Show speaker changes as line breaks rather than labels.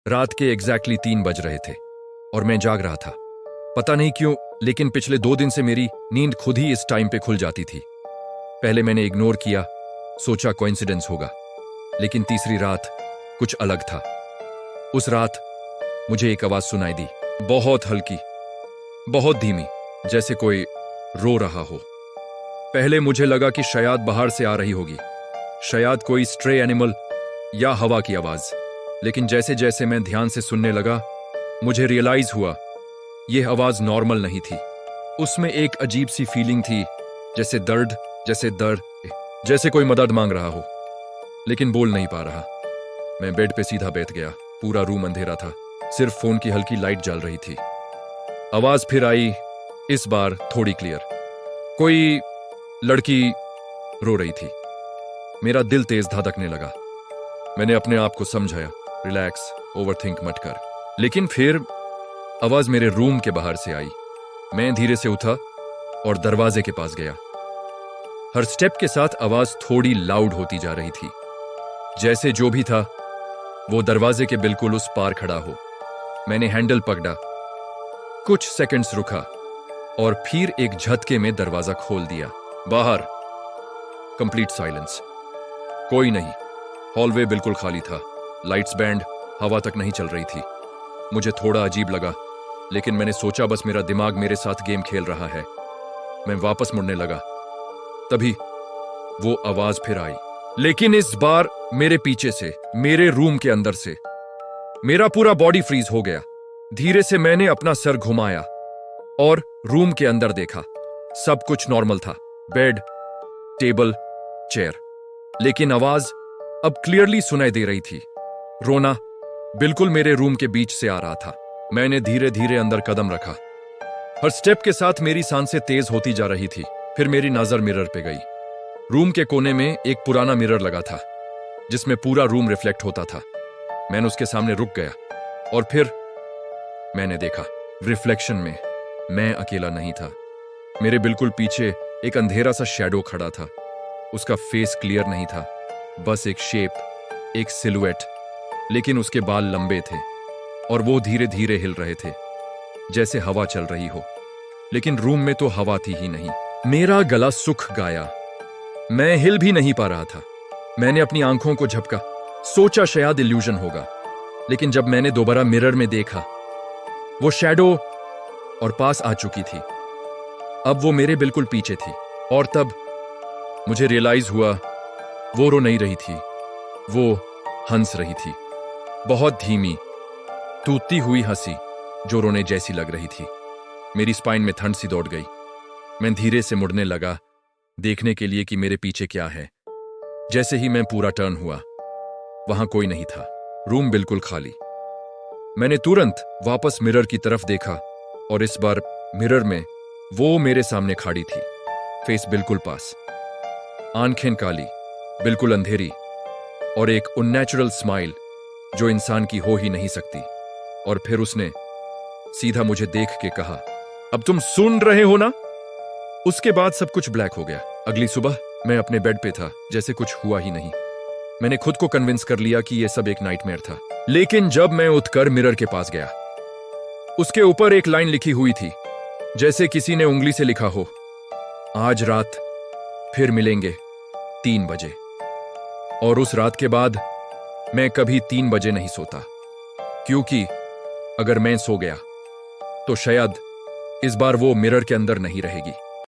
रात के एग्जैक्टली 3 बज रहे थे और मैं जाग रहा था। पता नहीं क्यों, लेकिन पिछले 2 दिन से मेरी नींद खुद ही इस टाइम पे खुल जाती थी। पहले मैंने इग्नोर किया, सोचा कोइंसिडेंस होगा, लेकिन तीसरी रात कुछ अलग था। उस रात मुझे एक आवाज सुनाई दी, बहुत हल्की, बहुत धीमी, जैसे कोई रो रहा हो। पहले मुझे लगा कि शायद बाहर से आ रही होगी, शायद कोई स्ट्रे एनिमल या हवा की आवाज। लेकिन जैसे जैसे मैं ध्यान से सुनने लगा, मुझे रियलाइज हुआ यह आवाज नॉर्मल नहीं थी। उसमें एक अजीब सी फीलिंग थी, जैसे दर्द, जैसे कोई मदद मांग रहा हो, लेकिन बोल नहीं पा रहा। मैं बेड पे सीधा बैठ गया। पूरा रूम अंधेरा था, सिर्फ फोन की हल्की लाइट जल रही थी। आवाज फिर आई, इस बार थोड़ी क्लियर। कोई लड़की रो रही थी। मेरा दिल तेज धड़कने लगा। मैंने अपने आप को समझाया, रिलैक्स, ओवरथिंक मत कर। लेकिन फिर आवाज मेरे रूम के बाहर से आई। मैं धीरे से उठा और दरवाजे के पास गया। हर स्टेप के साथ आवाज थोड़ी लाउड होती जा रही थी, जैसे जो भी था वो दरवाजे के बिल्कुल उस पार खड़ा हो। मैंने हैंडल पकड़ा, कुछ सेकंड्स रुका और फिर एक झटके में दरवाजा खोल दिया। बाहर कंप्लीट साइलेंस, कोई नहीं। हॉलवे बिल्कुल खाली था, लाइट्स बैंड, हवा तक नहीं चल रही थी। मुझे थोड़ा अजीब लगा, लेकिन मैंने सोचा बस मेरा दिमाग मेरे साथ गेम खेल रहा है। मैं वापस मुड़ने लगा, तभी वो आवाज फिर आई, लेकिन इस बार मेरे पीछे से, मेरे रूम के अंदर से। मेरा पूरा बॉडी फ्रीज हो गया। धीरे से मैंने अपना सर घुमाया और रूम के अंदर देखा। सब कुछ नॉर्मल था, बेड, टेबल, चेयर। लेकिन आवाज अब क्लियरली सुनाई दे रही थी। रोना बिल्कुल मेरे रूम के बीच से आ रहा था। मैंने धीरे धीरे अंदर कदम रखा। हर स्टेप के साथ मेरी सांसें तेज होती जा रही थी। फिर मेरी नजर मिरर पे गई। रूम के कोने में एक पुराना मिरर लगा था, जिसमें पूरा रूम रिफ्लेक्ट होता था। मैंने उसके सामने रुक गया और फिर मैंने देखा, रिफ्लेक्शन में मैं अकेला नहीं था। मेरे बिल्कुल पीछे एक अंधेरा सा शैडो खड़ा था। उसका फेस क्लियर नहीं था, बस एक शेप, एक सिलुएट। लेकिन उसके बाल लंबे थे और वो धीरे धीरे हिल रहे थे, जैसे हवा चल रही हो। लेकिन रूम में तो हवा थी ही नहीं। मेरा गला सूख गया, मैं हिल भी नहीं पा रहा था। मैंने अपनी आंखों को झपका, सोचा शायद इल्यूजन होगा। लेकिन जब मैंने दोबारा मिरर में देखा, वो शैडो और पास आ चुकी थी। अब वो मेरे बिल्कुल पीछे थी। और तब मुझे रियलाइज हुआ, वो रो नहीं रही थी, वो हंस रही थी। बहुत धीमी, टूटती हुई हंसी, जो रोने जैसी लग रही थी। मेरी स्पाइन में ठंड सी दौड़ गई। मैं धीरे से मुड़ने लगा, देखने के लिए कि मेरे पीछे क्या है। जैसे ही मैं पूरा टर्न हुआ, वहां कोई नहीं था, रूम बिल्कुल खाली। मैंने तुरंत वापस मिरर की तरफ देखा और इस बार मिरर में वो मेरे सामने खड़ी थी, फेस बिल्कुल पास, आंखें काली, बिल्कुल अंधेरी, और एक अननेचुरल स्माइल जो इंसान की हो ही नहीं सकती। और फिर उसने सीधा मुझे देख के कहा, अब तुम सुन रहे हो ना? उसके बाद सब कुछ ब्लैक हो गया। अगली सुबह मैं अपने बेड पे था, जैसे कुछ हुआ ही नहीं। मैंने खुद को कन्विंस कर लिया कि यह सब एक नाइटमेयर था। लेकिन जब मैं उठकर मिरर के पास गया, उसके ऊपर एक लाइन लिखी हुई थी, जैसे किसी ने उंगली से लिखा हो, आज रात फिर मिलेंगे 3 बजे। और उस रात के बाद मैं कभी 3 बजे नहीं सोता, क्योंकि अगर मैं सो गया तो शायद इस बार वो मिरर के अंदर नहीं रहेगी।